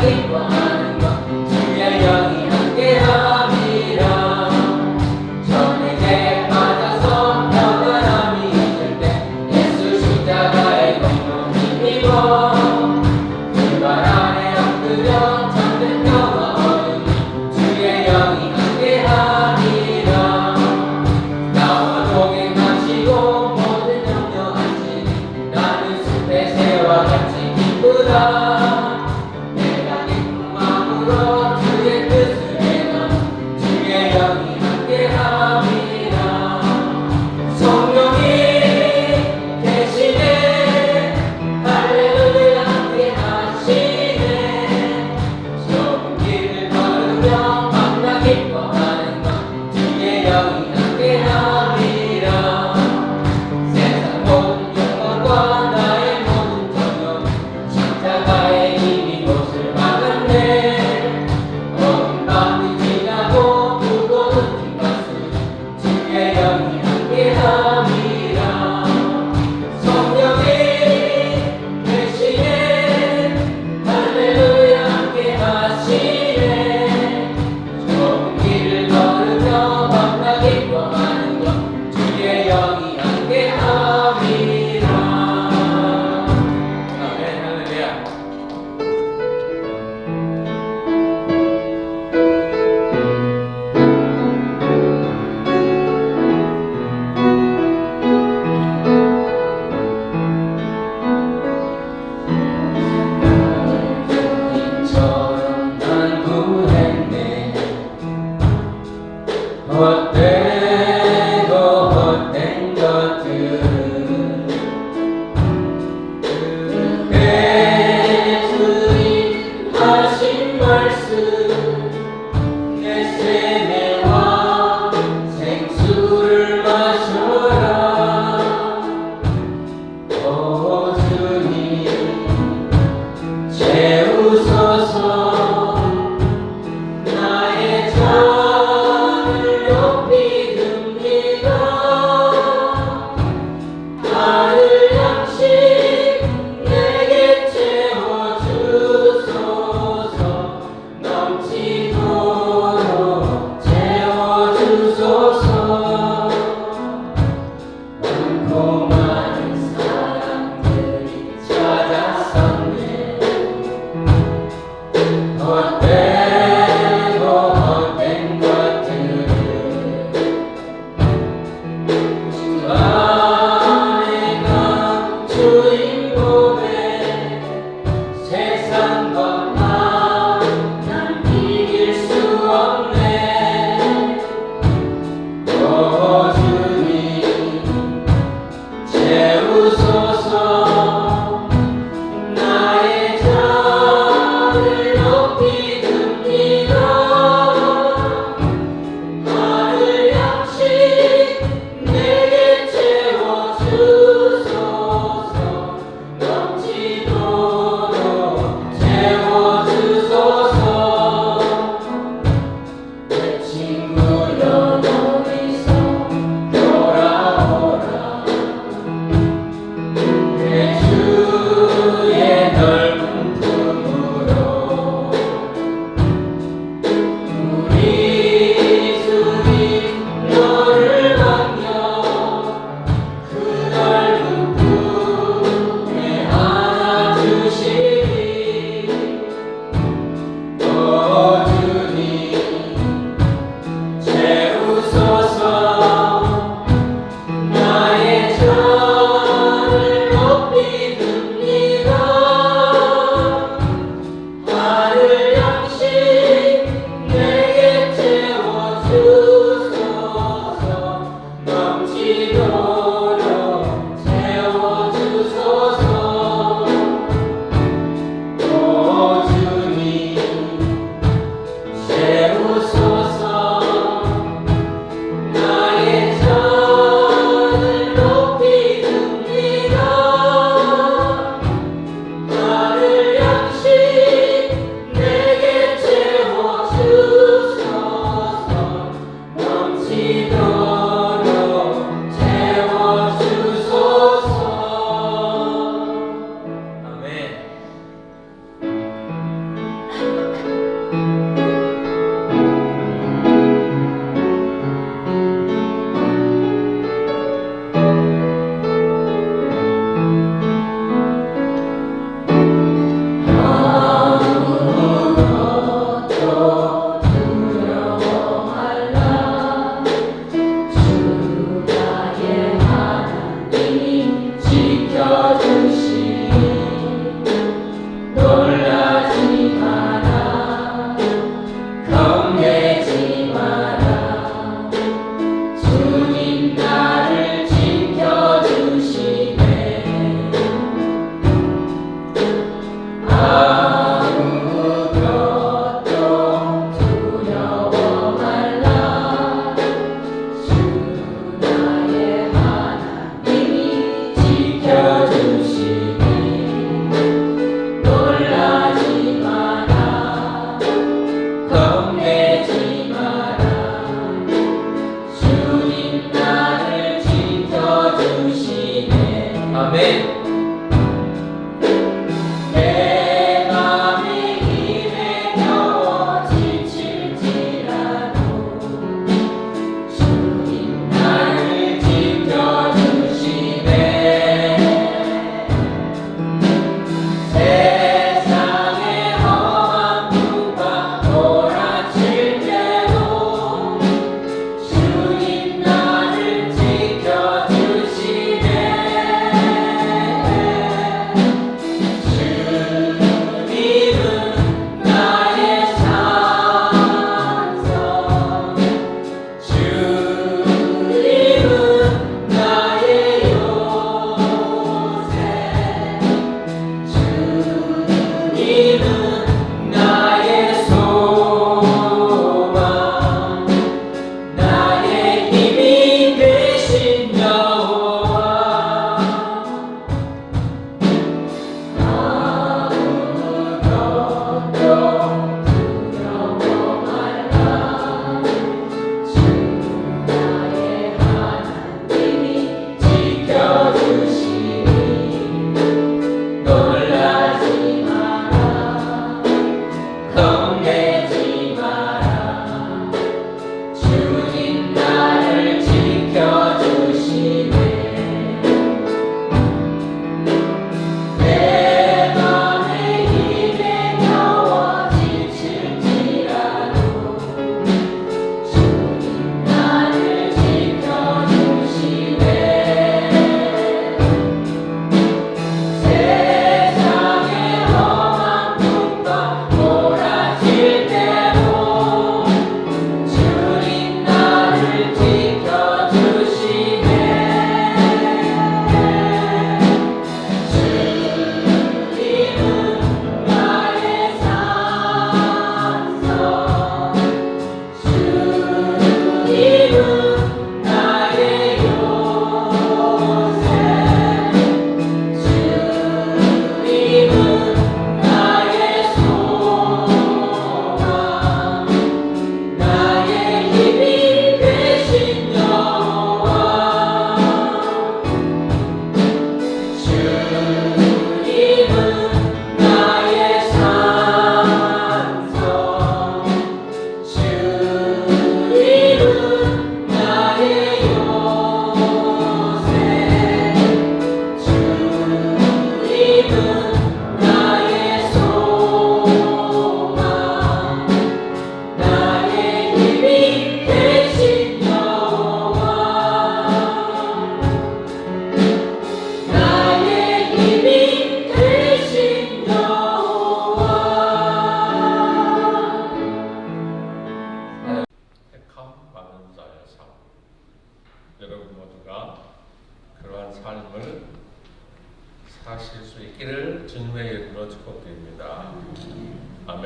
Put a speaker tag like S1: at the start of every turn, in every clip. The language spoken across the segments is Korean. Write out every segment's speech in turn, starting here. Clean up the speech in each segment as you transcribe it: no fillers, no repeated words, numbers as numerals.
S1: 기뻐하는 것 주의 영이 함께함이라. 전에게 빠져서 평안함이 있을 때 예수 십자가의 공로 힘입어 그 발 안에 엎드려 잠든 평화 얻으니 주의 영이 함께함이라. 나와 동행하시고 모든 염려 안지니 나는 숲의 새와 같이 기쁘다. 헛된 것들은 그때 주님 하신 말씀 내 세매와 생수를 마셔라. 오 주님 채우소서. 나의 자를 높이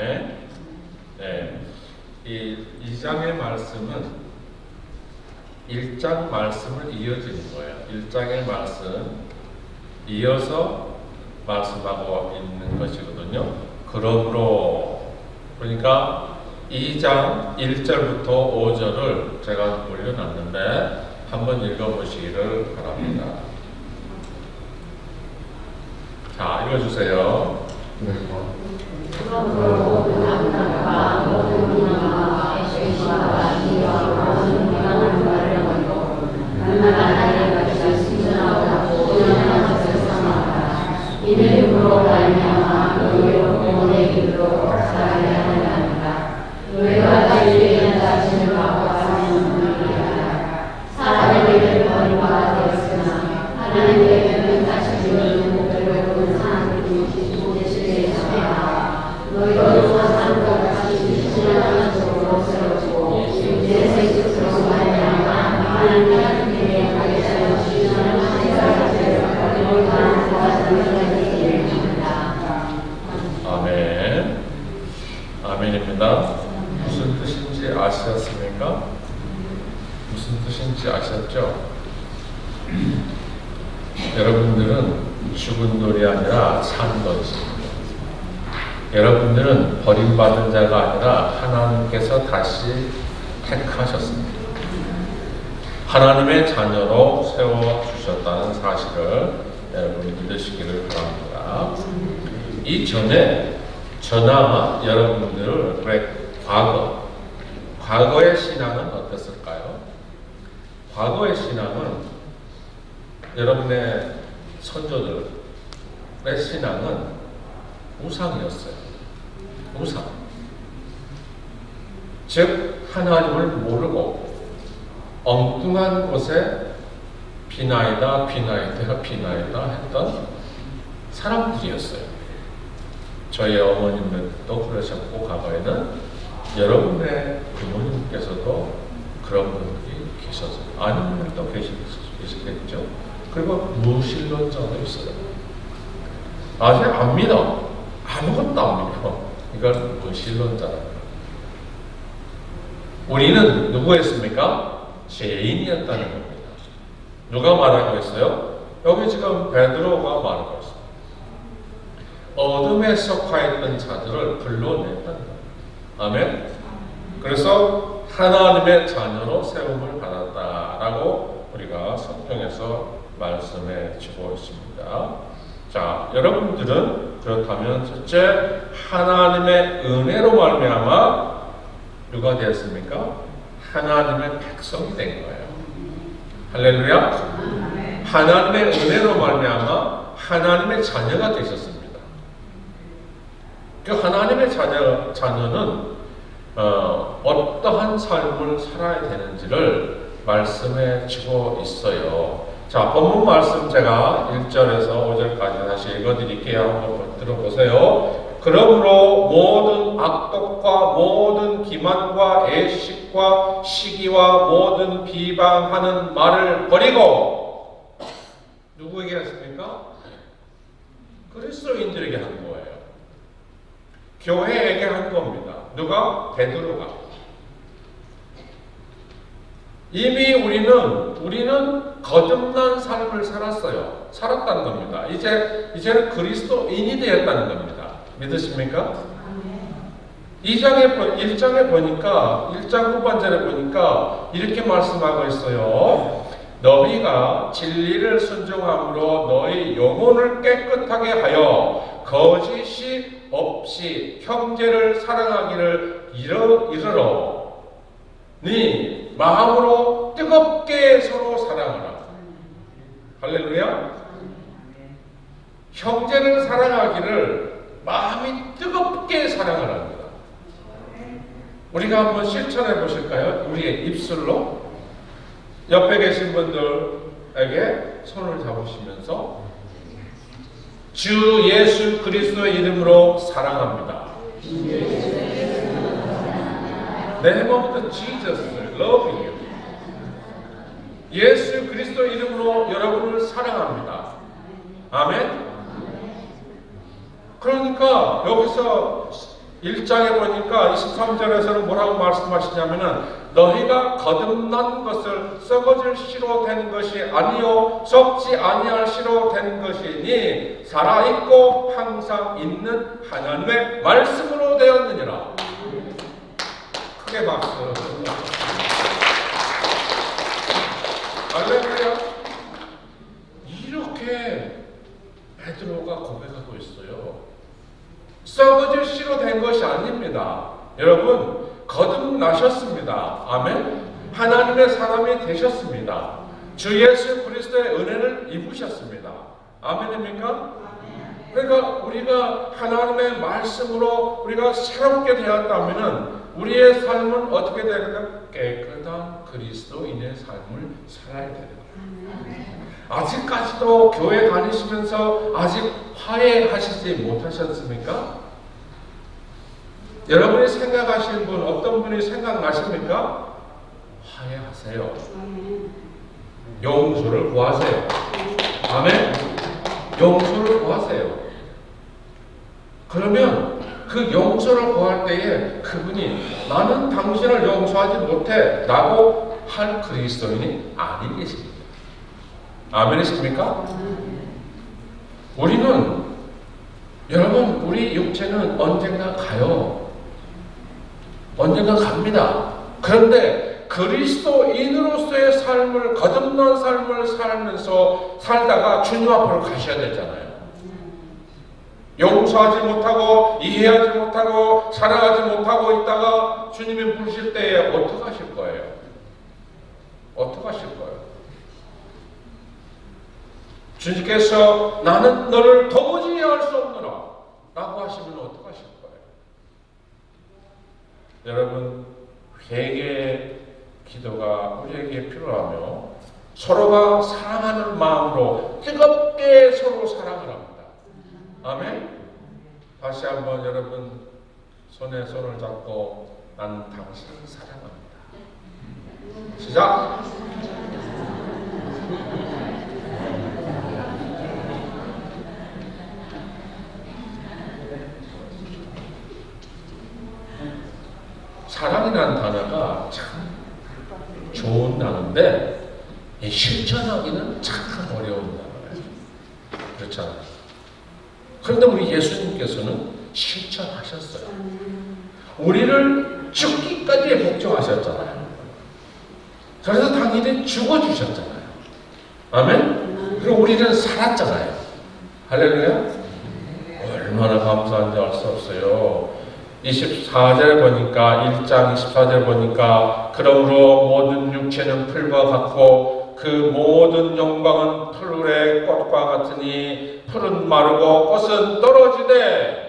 S2: 아멘. 네. 이 2장의 말씀은 1장 말씀을 이어지는 거예요. 1장의 말씀 이어서 말씀하고 있는 것이거든요. 그러므로 그러니까 2장 1절부터 5절을 제가 올려놨는데 한번 읽어보시기를 바랍니다. 자, 읽어주세요.
S3: 이름으로 말미암아 너희로 구원의 길로 역사하려 하나니라. 너희가 진리의 자신을 바꿔하는 분이 아니라 사람에게 버림받아 되었으나 하나님께는 자신을 목표로 사는 분이시기에 참여하라. 너희도 사람과 같이 신령한 속으로 세워지고 내 생수로 말미암아 하나님의 가게자여 신령한 생사를 너희가
S2: 아멘. 아멘입니다. 무슨 뜻인지 아셨습니까? 무슨 뜻인지 아셨죠? 여러분들은 죽은 돌이 아니라 산 돌이십니다. 여러분들은 버림받은 자가 아니라 하나님께서 다시 택하셨습니다. 하나님의 자녀로 세워주셨다는 사실을 여러분 믿으시기를 바랍니다. 이전에 저나 여러분들의 과거의 신앙은 어땠을까요? 과거의 신앙은 여러분의 선조들의 신앙은 우상이었어요. 우상. 즉 하나님을 모르고 엉뚱한 곳에 비나이다 했던 사람들이었어요. 저희 어머님도 그러셨고 과거에는 여러분의 부모님께서도 그런 분들이 계셨어요. 아닌 분도 계시겠죠. 그리고 무신론자도 있어요. 아직 안 믿어. 아무것도 안 믿어. 이건 무신론자다. 우리는 누구였습니까? 죄인이었다는 겁니다. 누가 말하고 있어요? 여기 지금 베드로가 말하고 있어요. 어둠에 속하였던 자들을 불러냈다는 거예요. 아멘. 그래서 하나님의 자녀로 세움을 받았다라고 우리가 성경에서 말씀해 주고 있습니다. 자, 여러분들은 그렇다면 첫째 하나님의 은혜로 말미암아 누가 되었습니까? 하나님의 백성이 된 거예요. 할렐루야. 하나님의 은혜로 말미암아 하나님의 자녀가 되셨습니다. 그 하나님의 자녀는 어떠한 삶을 살아야 되는지를 말씀해 주고 있어요. 자, 본문 말씀 제가 1절에서 5절까지 다시 읽어드릴게요. 한번 들어보세요. 그러므로 모든 악독과 모든 기만과 애식과 시기와 모든 비방하는 말을 버리고 누구에게 했습니까? 그리스도인들에게 한 거예요. 교회에게 한 겁니다. 누가? 베드로가. 이미 우리는 거듭난 삶을 살았다는 겁니다. 이제는 그리스도인이 되었다는 겁니다. 믿으십니까? 1장에 보니까 1장 후반절에 보니까 이렇게 말씀하고 있어요. 너희가 진리를 순종함으로 너희 영혼을 깨끗하게 하여 거짓이 없이 형제를 사랑하기를 이르러 네 마음으로 뜨겁게 서로 사랑하라. 할렐루야. 형제를 사랑하기를 마음이 뜨겁게 사랑하랍니다. 우리가 한번 실천해 보실까요? 우리의 입술로 옆에 계신 분들에게 손을 잡으시면서 주 예수 그리스도의 이름으로 사랑합니다. Name of the Jesus, love you. 예수 그리스도 이름으로 여러분을 사랑합니다. 아멘. 그러니까 여기서 1장에 보니까 23절에서는 뭐라고 말씀하시냐면은 너희가 거듭난 것을 썩어질 씨로 된 것이 아니요 썩지 아니할 씨로 된 것이니 살아있고 항상 있는 하나님의 말씀으로 되었느니라. 크게 박수. 할렐루야. 이렇게 베드로가 고백하고 있어요. 썩어질 씨로 된 것이 아닙니다. 여러분 거듭나셨습니다. 아멘. 하나님의 사람이 되셨습니다. 주 예수 그리스도의 은혜를 입으셨습니다. 아멘입니까? 그러니까 우리가 하나님의 말씀으로 우리가 새롭게 되었다면은 우리의 삶은 어떻게 되겠다? 깨끗한 그리스도인의 삶을 살아야 돼요. 아직까지도 교회 다니시면서 아직 화해하시지 못하셨습니까? 여러분이 생각하시는 분, 어떤 분이 생각나십니까? 화해하세요. 용서를 구하세요. 아멘. 용서를 구하세요. 그러면 그 용서를 구할 때에 그분이 나는 당신을 용서하지 못해 라고 할 그리스도인이 아닌 것입니다. 아멘이십니까? 우리는 여러분 우리 육체는 언젠가 가요. 언젠가 갑니다. 그런데 그리스도인으로서의 삶을 거듭난 삶을 살다가 주님 앞으로 가셔야 되잖아요. 용서하지 못하고 이해하지 못하고 사랑하지 못하고 있다가 주님이 부르실 때에 어떻게 하실 거예요? 어떻게 하실 거예요? 주님께서 나는 너를 도무지 이해할 수 없노라 라고 하시면 어떻게 하실 거예요? 여러분 회개 기도가 우리에게 필요하며 서로가 사랑하는 마음으로 뜨겁게 서로 사랑을 합니다. 아멘. 다시 한번 여러분 손에 손을 잡고 난 당신을 사랑합니다. 시작. 사랑이라는 단어가 참 좋은 단어인데 실천하기는 참 어려운 단어예요. 그렇잖아요. 그런데 우리 예수님께서는 실천하셨어요. 우리를 죽기까지 복종하셨잖아요. 그래서 당연히 죽어주셨잖아요. 아멘? 그리고 우리는 살았잖아요. 할렐루야? 얼마나 감사한지 알 수 없어요. 24절 보니까 1장 24절 보니까 그러므로 모든 육체는 풀과 같고 그 모든 영광은 풀의 꽃과 같으니 풀은 마르고 꽃은 떨어지되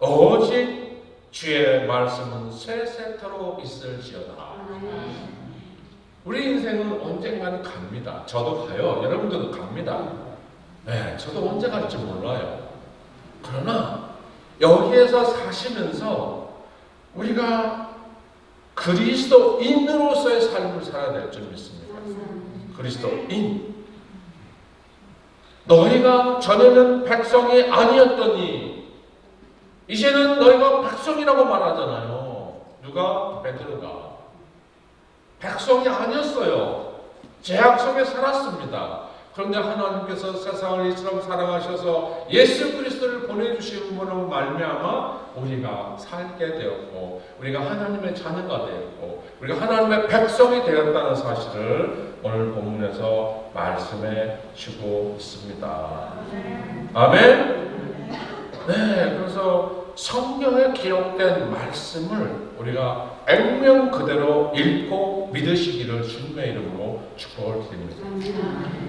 S2: 오직 주의 말씀은 세세토록 있을지어다. 우리 인생은 언젠가는 갑니다. 저도 가요. 여러분들도 갑니다. 네, 저도 언제 갈지 몰라요. 그러나 여기에서 사시면서 우리가 그리스도인으로서의 삶을 살아야 될 줄 믿습니다. 그리스도인. 너희가 전에는 백성이 아니었더니 이제는 너희가 백성이라고 말하잖아요. 누가? 베드로가. 백성이 아니었어요. 죄악 속에 살았습니다. 그런데 하나님께서 세상을 이처럼 사랑하셔서 예수 그리스도를 보내주심으로 말미암아 우리가 살게 되었고 우리가 하나님의 자녀가 되었고 우리가 하나님의 백성이 되었다는 사실을 오늘 본문에서 말씀해 주고 있습니다. 아멘? 네, 그래서 성경에 기록된 말씀을 우리가 액면 그대로 읽고 믿으시기를 주님의 이름으로 축복을 드립니다.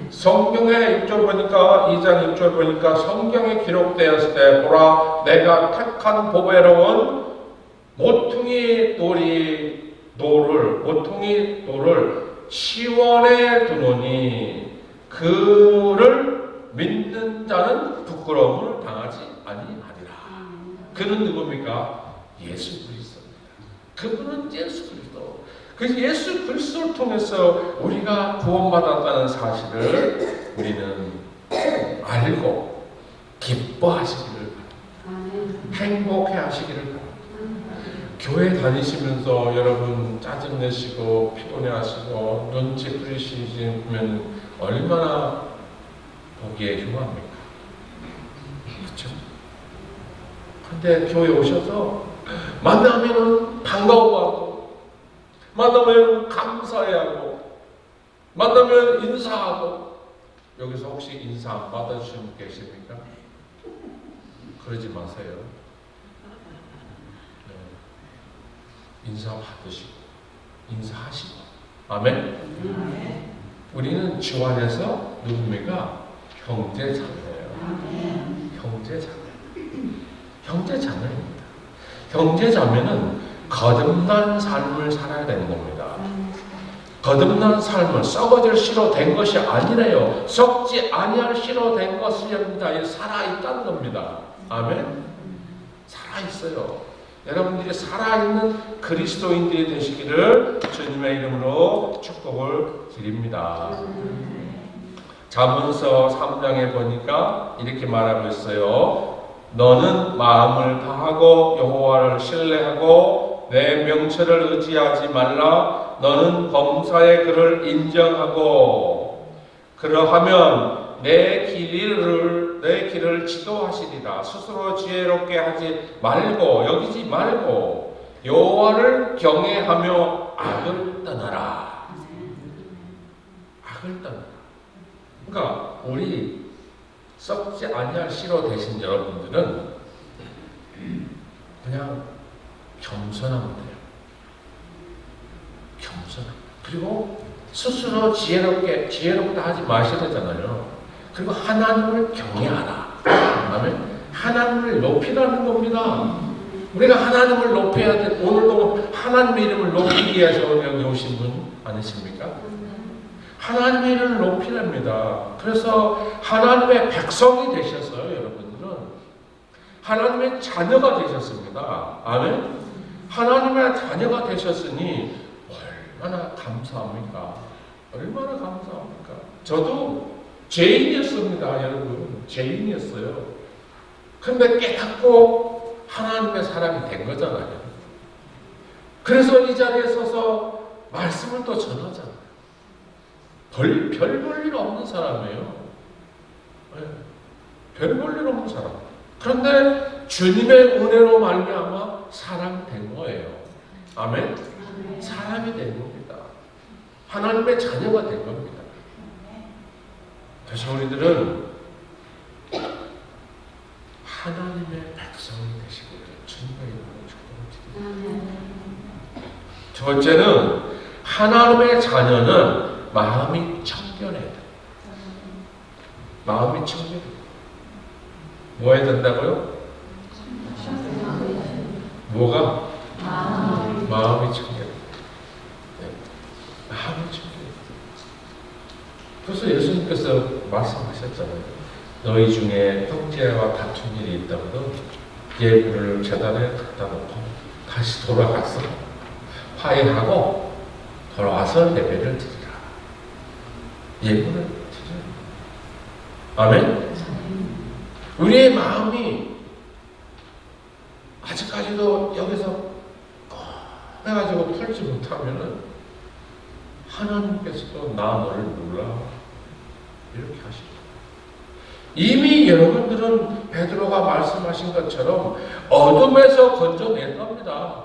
S2: 성경의 6절 보니까 2장 6절 보니까 성경에 기록되었을 때 보라 내가 택한 보배로운 모퉁이 돌을 시원에 두노니 그를 믿는 자는 부끄러움을 당하지 아니하리라. 그는 누굽니까? 예수 그리스도입니다. 그분은 예수 그리스도. 그래서 예수 그리스도를 통해서 우리가 구원받았다는 사실을 우리는 알고 기뻐하시기를 행복해 하시기를 바랍니다. 교회 다니시면서 여러분 짜증내시고 피곤해하시고 눈치 뿌리시면 얼마나 보기에 흉합니까? 그렇죠? 근데 교회 오셔서 만나면은 반가워하고 만나면 감사해하고 만나면 인사하고 여기서 혹시 인사 안 받아주신 분 계십니까? 그러지 마세요. 인사 받으시고 인사하시고 아멘. 우리는 주 안에서 누굽니까? 형제 자매예요. 형제 자매. 형제 자매입니다. 형제 자매는 거듭난 삶을 살아야 되는 겁니다. 거듭난 삶은 썩어질 씨로 된 것이 아니래요. 썩지 아니할 씨로 된 것이랍니다. 살아있다는 겁니다. 아멘. 살아있어요. 여러분들이 살아있는 그리스도인들이 되시기를 주님의 이름으로 축복을 드립니다. 잠언서 3장에 보니까 이렇게 말하고 있어요. 너는 마음을 다하고 여호와를 신뢰하고 내 명철을 의지하지 말라. 너는 범사의 그를 인정하고 그러하면 내 길을 지도하시리라. 스스로 지혜롭게 하지 말고 여기지 말고 여호와를 경외하며 악을 떠나라. 악을 떠나라. 그러니까 우리 썩지 아니할 씨로 되신 여러분들은 그냥 겸손하면 돼요. 겸손하면. 그리고 스스로 지혜롭다 하지 마시잖아요. 그리고 하나님을 경외하라. 아멘. 하나님을 높이라는 겁니다. 우리가 하나님을 높여야 돼. 오늘도 하나님의 이름을 높이기 위해서 여기 오신 분 아니십니까? 하나님의 이름을 높이랍니다. 그래서 하나님의 백성이 되셨어요. 여러분들은 하나님의 자녀가 되셨습니다. 아멘. 하나님의 자녀가 되셨으니 얼마나 감사합니까? 얼마나 감사합니까? 저도 죄인이었습니다. 여러분 죄인이었어요. 근데 깨닫고 하나님의 사람이 된 거잖아요. 그래서 이 자리에 서서 말씀을 또 전하잖아요. 별 볼 일 없는 사람이에요. 네. 별 볼 일 없는 사람. 그런데 주님의 은혜로 말미암아 사람이 된 거예요. 아멘. 사람이 된 겁니다. 하나님의 자녀가 된 겁니다. 그래서 우리들은 하나님의 백성이 되시기를 주님의 이름으로 축복을 드립니다. 두 번째는 하나님의 자녀는 마음이 청결해야 돼요. 마음이 청결해요. 뭐 해야 된다고요? 뭐가? 마음이 청결해요. 네. 마음이 청결해요. 그래서 예수님께서 말씀하셨잖아요. 너희 중에 형제와 다툰 일이 있다고도 예물을 제단에 갖다 놓고 다시 돌아가서 화해하고 돌아와서 예배를 드리라. 예물을 드려요. 아멘. 우리의 마음이 아직까지도 여기서 해가지고 풀지 못하면은 하나님께서도 나 너를 몰라 이렇게 하시죠. 이미 여러분들은 베드로가 말씀하신 것처럼 어둠에서 건져낸 겁니다.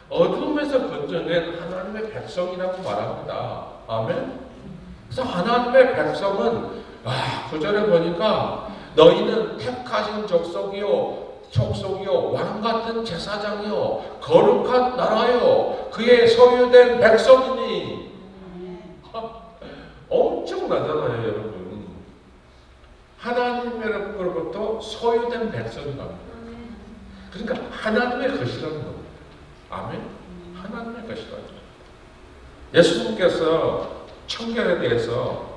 S2: 어둠에서 건져낸 하나님의 백성이라고 말합니다. 아멘. 그래서 하나님의 백성은 9절에 보니까 너희는 택하신 족속이요 왕같은 제사장이요 거룩한 나라요 그의 소유된 백성이니. 엄청나잖아요 여러분. 하나님으로부터 소유된 백성이랍니다. 그러니까 하나님의 것이라는 겁니다. 아멘. 하나님의 것이라는 겁니다. 예수님께서 청결에 대해서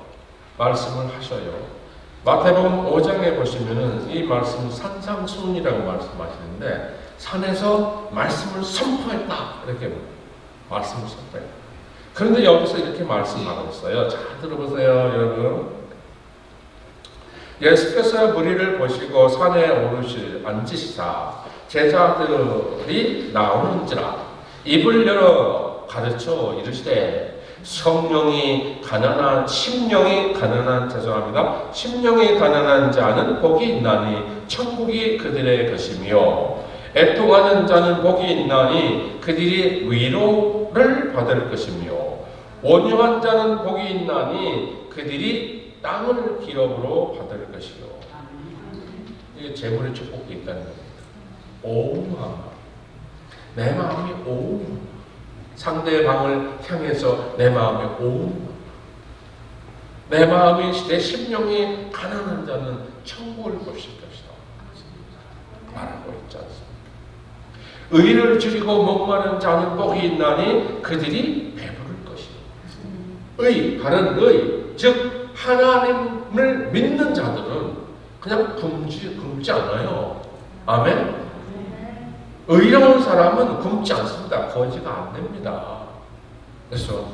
S2: 말씀을 하셔요. 마태복음 5장에 보시면은 이 말씀은 산상수훈이라고 말씀하시는데 산에서 말씀을 선포했다 이렇게 말씀을 선포했다. 그런데 여기서 이렇게 말씀하고 있어요. 잘 들어보세요 여러분. 예수께서 무리를 보시고 산에 앉으시사 제자들이 나오는지라 입을 열어 가르쳐 이르시되 심령이 가난한 자는 복이 있나니 천국이 그들의 것이며 애통하는 자는 복이 있나니 그들이 위로를 받을 것이며 온유한 자는 복이 있나니 그들이 땅을 기업으로 받을 것이요. 이게 재물의 축복이 있다는 겁니다. 온유함. 내 마음이 온유. 상대의 방을 향해서 내 마음이 온유. 내 마음이 내 심령이 가난한 자는 천국을 보실 것이다. 말하고 있지 않습니까? 의를 줄이고 목마른 자는 복이 있나니 그들이 배부를 것이요. 의, 바른 의, 즉 하나님을 믿는 자들은 그냥 굶지 않아요. 아멘? 의로운 사람은 굶지 않습니다. 거지가 안 됩니다. 그래서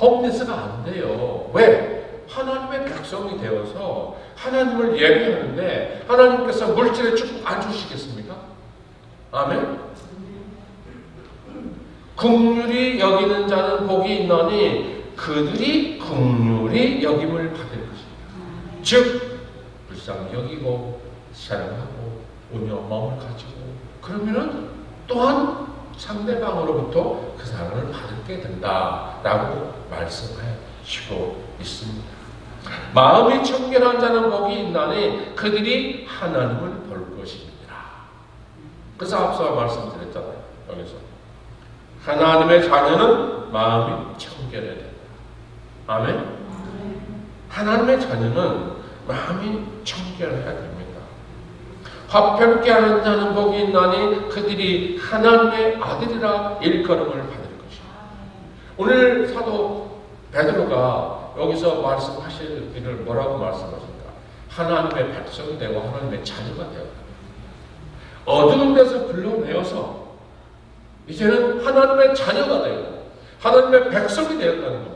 S2: 홈리스가 안 돼요. 왜? 하나님의 백성이 되어서 하나님을 예배하는데 하나님께서 물질의 축복 안 주시겠습니까? 아멘? 긍휼히 여기는 자는 복이 있나니 그들이 긍휼히 여김을 받을 것입니다. 즉 불쌍히 여기고 사랑하고 온유한 마음을 가지고 그러면은 또한 상대방으로부터 그 사랑을 받게 된다라고 말씀하시고 있습니다. 마음이 청결한 자는 복이 있나니 그들이 하나님을 볼 것입니다. 그래서 앞서 말씀드렸잖아요. 여기서 하나님의 자녀는 마음이 청결해야 된다. 아멘? 하나님의 자녀는 마음이 청결해야 됩니다. 화평케 하는 자는 복이 있나니 그들이 하나님의 아들이라 일컬음을 받을 것이다. 오늘 사도 베드로가 여기서 말씀하시기를 뭐라고 말씀하십니까? 하나님의 백성이 되고 하나님의 자녀가 되었다. 어두운 데서 불러내어서 이제는 하나님의 자녀가 되고 하나님의 백성이 되었다는 겁니다.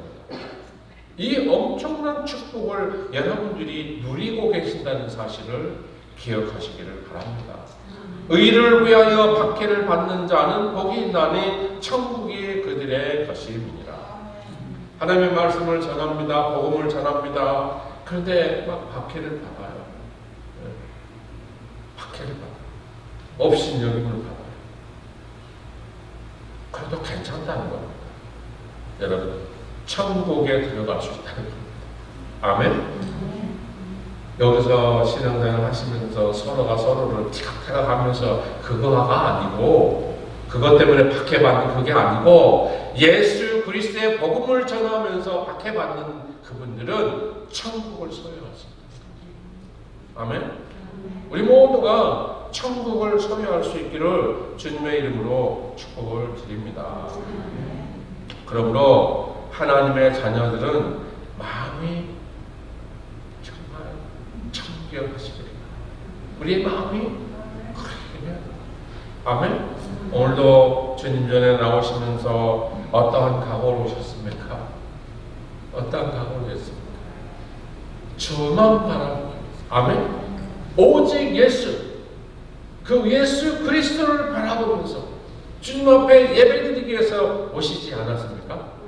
S2: 이 엄청난 축복을 여러분들이 누리고 계신다는 사실을 기억하시기를 바랍니다. 의를 위하여 박해를 받는 자는 복이 있나니 천국이 그들의 것임이니라. 하나님의 말씀을 전합니다. 복음을 전합니다. 그런데 막 박해를 받아요. 박해를 받아요. 업신여김을 받아요. 그래도 괜찮다는 겁니다. 여러분, 천국에 들어갈 수 있다는 겁니다. 아멘? 여기서 신앙생활 하시면서 서로가 서로를 티격태격 하면서 그거가 아니고 그것 때문에 박해받는 그게 아니고 예수 그리스도의 복음을 전하면서 박해받는 그분들은 천국을 소유하십니다. 아멘? 우리 모두가 천국을 소유할 수 있기를 주님의 이름으로 축복을 드립니다. 그러므로 하나님의 자녀들은 마음이 정말 청결하시기를 우리의 마음이 그러기를 아멘. 오늘도 주님 전에 나오시면서 어떠한 각오로 오셨습니까? 어떠한 각오로 오셨습니까? 주만 바라보고 아멘. 오직 예수 그 예수 그리스도를 바라보면서 주님 앞에 예배드리기 위해서 오시지 않았습니까?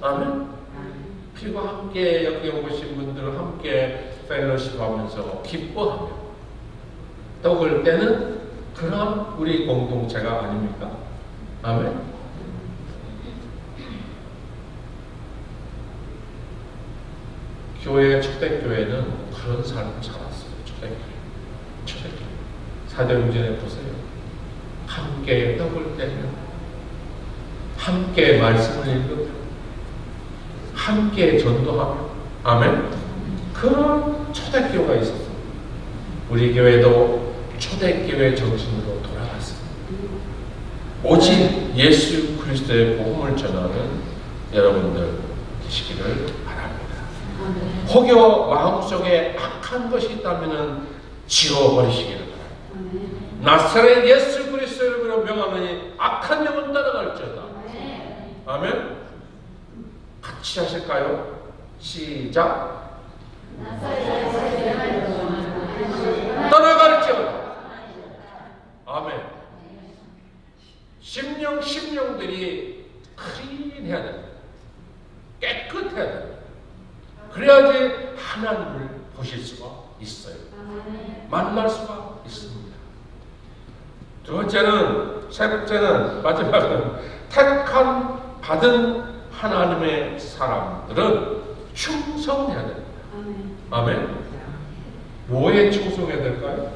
S2: 아멘. 그리고 함께 여기 오신 분들은 함께 펠로십하면서 기뻐하며 떡을 떼는 그런 우리 공동체가 아닙니까? 아멘. 교회 초대교회는 그런 삶을 살았어요. 초대교회. 사도행전에 보세요. 함께 떡을 떼며 함께 말씀을 읽으며 함께 전도하며 아멘. 그런 초대교회가 있었어요. 우리 교회도 초대교회 정신으로 돌아갔습니다. 오직 예수 그리스도의 복음을 전하는 여러분들 되시기를 바랍니다. 혹여 마음속에 악한 것이 있다면 지워버리시기를 바랍니다. 나사렛 예수 그리스도로 명하노니 악한 영은 따라갈지어다. 아멘. 같이 하실까요? 시작. 떠나갈지어다. 아멘. 심령들이 클린해야 됩니다. 깨끗해야 됩니다. 그래야지 하나님을 보실 수가 있어요. 만날 수가 있습니다. 두 번째는, 세 번째는, 마지막은 택한 받은 하나님의 사람들은 충성해야 됩니다. 아멘. 뭐에 충성해야 될까요?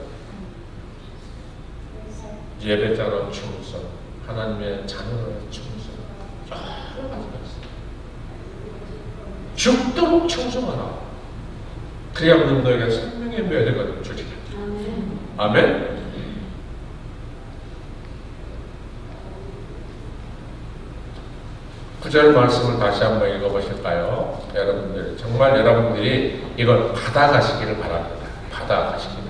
S2: 예배자로 충성, 하나님의 자녀로 충성, 여러 가지가 있어요. 죽도록 충성하라. 그래야 너희가 생명의 멸류관을 주리라. 아멘. 구절 말씀을 다시 한번 읽어보실까요? 여러분들, 정말 여러분들이 이걸 받아가시기를 바랍니다. 받아가시기를.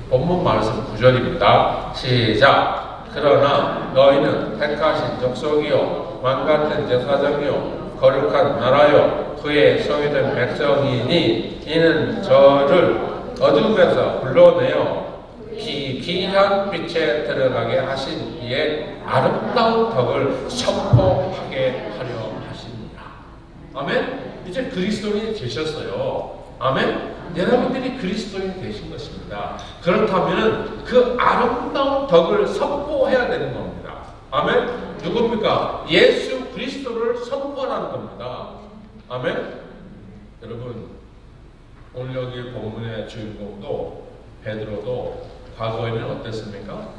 S2: 본문 말씀 9절입니다. 시작. 그러나 너희는 택하신 족속이요 왕같은 제사장이요 거룩한 나라요 그의 소유된 백성이니 이는 저를 어둠에서 불러내어 기이한 빛에 들어가게 하신 이의 아름다운 덕을 선포하게 하려 하시니라. 아멘. 이제 그리스도인이 되셨어요. 아멘. 여러분들이 그리스도인이 되신 것입니다. 그렇다면 그 아름다운 덕을 선포해야 되는 겁니다. 아멘. 누굽니까? 예수 그리스도를 선포하는 겁니다. 아멘. 여러분, 오늘 여기 본문의 주인공도 베드로도 과거에는 어땠습니까?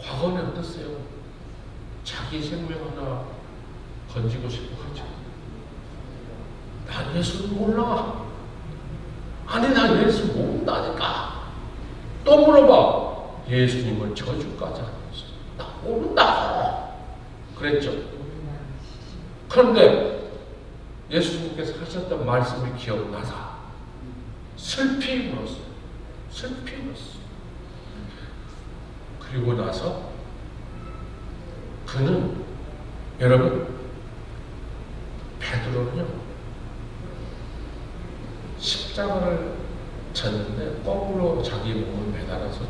S2: 과거는 어땠어요? 자기 생명 하나 건지고 싶어 하죠. 난 예수를 몰라. 아니, 난 예수 모른다니까. 또 물어봐. 예수님을 저주까지 하면서 나 모른다. 그랬죠. 그런데 예수님께서 하셨던 말씀이 기억나서 슬피 울었어요. 슬피 울었어요. 그리고 나서 그는, 여러분, 베드로는요 십자가를 졌는데 거꾸로 자기 몸을 매달아서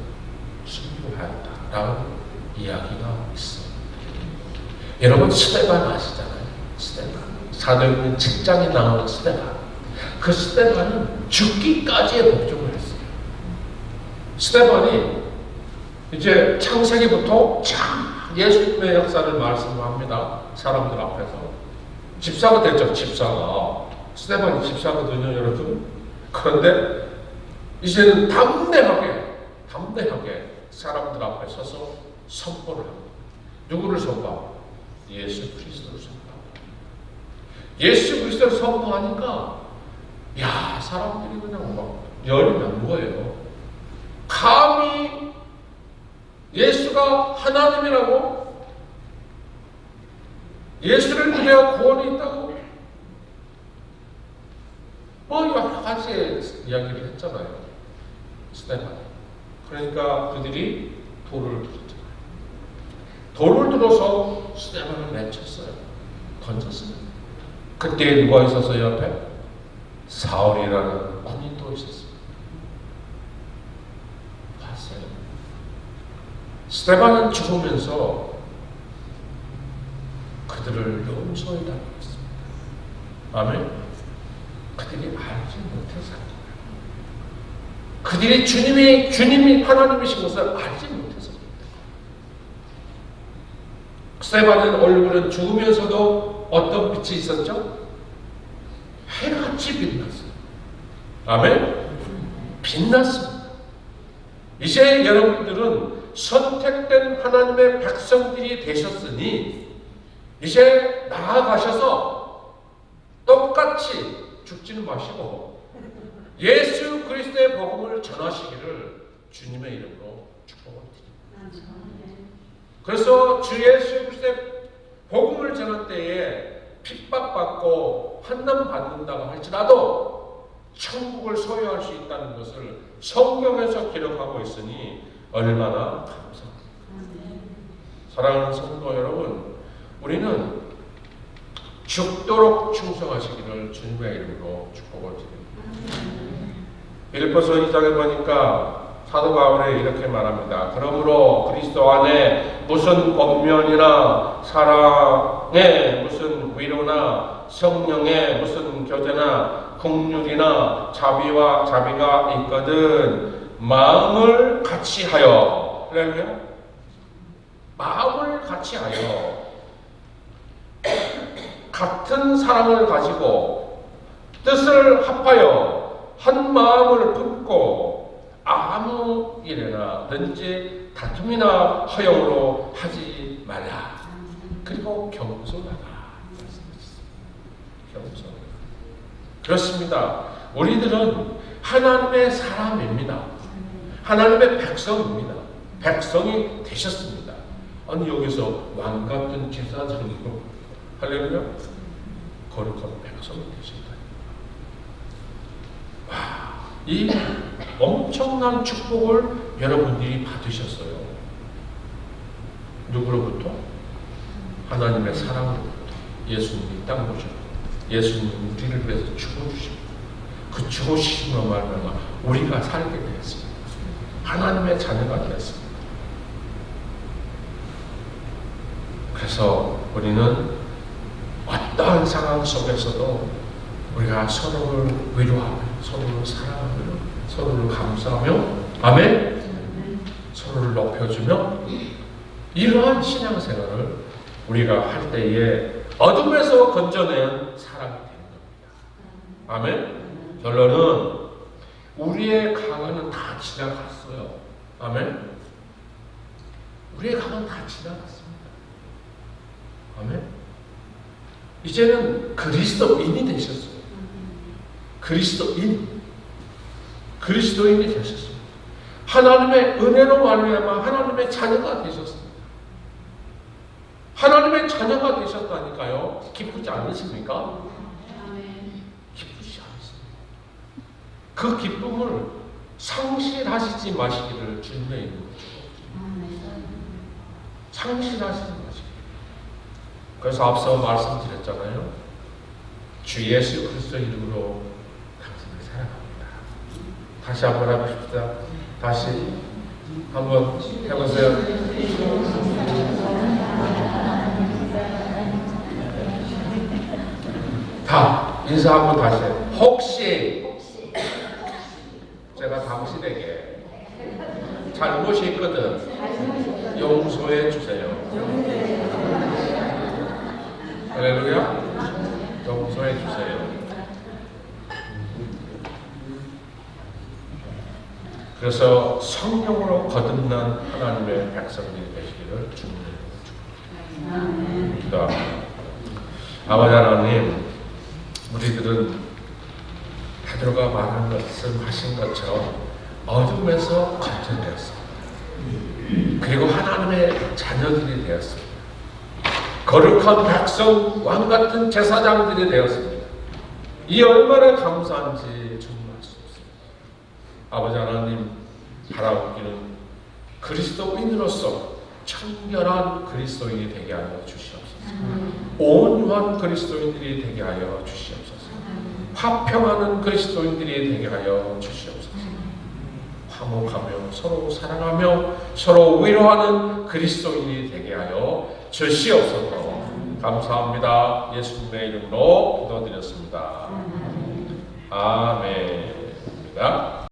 S2: 순교하였다라는 이야기가 있어요. 여러분, 스데반 아시잖아요. 스데반, 사도행전 7장에 나오는 스데반. 그 스데반은 죽기까지의 복종을 했어요. 스데반이 이제 창세기부터 참 예수님의 역사를 말씀합니다. 사람들 앞에서 집사가 됐죠. 집사가. 스데반이 집사거든요, 여러분. 그런데 이제는 담대하게 사람들 앞에 서서 선포를 합니다. 누구를 선포합니까? 예수 그리스도를 선포합니다. 예수 그리스도를 선포하니까 야, 사람들이 그냥 막 열이 난 거예요. 감히 예수가 하나님이라고, 예수를 믿어야 구원이 있다고 여러 가지 이야기를 했잖아요. 스데반. 그러니까 그들이 돌을 들었잖아요. 돌을 들어서 스데반을 내쳤어요. 던졌어요. 그때 누가 있었어요? 옆에? 사울이라는 군인도 있었어요. 봤어요. 스데반은 죽으면서 그들을 용서해 달라고 했습니다. 아멘. 그들이 알지 못해서, 그들이 주님이 하나님이신 것을 알지 못해서. 스데반의 얼굴은 죽으면서도 어떤 빛이 있었죠? 해같이 빛났어요. 아멘. 빛났습니다. 이제 여러분들은 선택된 하나님의 백성들이 되셨으니 이제 나아가셔서 똑같이 죽지는 마시고 예수 그리스도의 복음을 전하시기를 주님의 이름으로 축복을 드립니다. 그래서 주 예수 그리스도의 복음을 전할 때에 핍박받고 환난받는다고 할지라도 천국을 소유할 수 있다는 것을 성경에서 기록하고 있으니 얼마나 감사합니다. 사랑하는 성도 여러분, 우리는 죽도록 충성하시기를 주님의 이름으로 축복을 드립니다. 빌립보서 2장에 보니까 사도 바울이 이렇게 말합니다. 그러므로 그리스도 안에 무슨 권면이나 사랑에 무슨 위로나 성령의 무슨 교제나 긍휼이나 자비가 있거든 마음을 같이하여, 그래요? 마음을 같이하여 같은 사랑을 가지고 뜻을 합하여 한 마음을 품고 아무 일에나든지 다툼이나 허용으로 하지 말라. 그리고 겸손하라. 겸손. 그렇습니다. 우리들은 하나님의 사람입니다. 하나님의 백성입니다. 백성이 되셨습니다. 아니 여기서 왕 같은 제사장으로 할렐루야 거룩한 백성이 되신다. 와, 이 엄청난 축복을 여러분들이 받으셨어요. 누구로부터? 하나님의 사랑으로부터. 예수님이 땅 오셨고 예수님이 우리를 위해서 죽어주시고 그 죽으심으로 말미암아 우리가 살게 되었습니다. 하나님의 자녀가 되었습니다. 그래서 우리는 어떠한 상황 속에서도 우리가 서로를 위로하며 서로를 사랑하며 서로를 감사하며 아멘 서로를 높여주며 이러한 신앙생활을 우리가 할 때에 어둠에서 건져낸 사람이 되는 겁니다. 아멘. 결론은 우리의 강은은 다 지나갔어요. 아멘. 우리의 강은 다 지나갔습니다. 아멘. 이제는 그리스도인이 되셨어요. 그리스도인이 되셨습니다. 하나님의 은혜로 말미암아 하나님의 자녀가 되셨습니다. 하나님의 자녀가 되셨다니까요. 기쁘지 않으십니까? 기쁘지 않습니다. 그 기쁨을 상실하시지 마시기를 주님의 이름으로 축복드립니다. 상실하시지 마시기를. 그래서 앞서 말씀드렸잖아요. 주 예수 그리스도 이름으로 당신을 사랑합니다. 다시 한번 해보십시다. 다시 한번 해보세요. 다 인사 한번 다시 해요. 혹시 제가 당신에게 잘못이 있거든 용서해 주세요. 할렐루야. 용서해 주세요. 그래서 성령으로 거듭난 하나님의 백성들이 되시기를 축복합니다. 아버지 하나님, 우리들은 베드로가 말씀하신 것처럼 어둠에서 건져내었습니다. 그리고 하나님의 자녀들이 되었습니다. 거룩한 백성, 왕같은 제사장들이 되었습니다. 이 얼마나 감사한지 정말 습니다. 아버지 하나님, 바라보기는 그리스도인으로서 청결한 그리스도인이 되게 하여 주시옵소서. 온유한 그리스도인들이 되게 하여 주시옵소서. 화평하는 그리스도인들이 되게 하여 주시옵소서. 화목하며 서로 사랑하며 서로 위로하는 그리스도인이 되게 하여 주시옵소서. 감사합니다. 예수님의 이름으로 기도드렸습니다. 아멘입니다.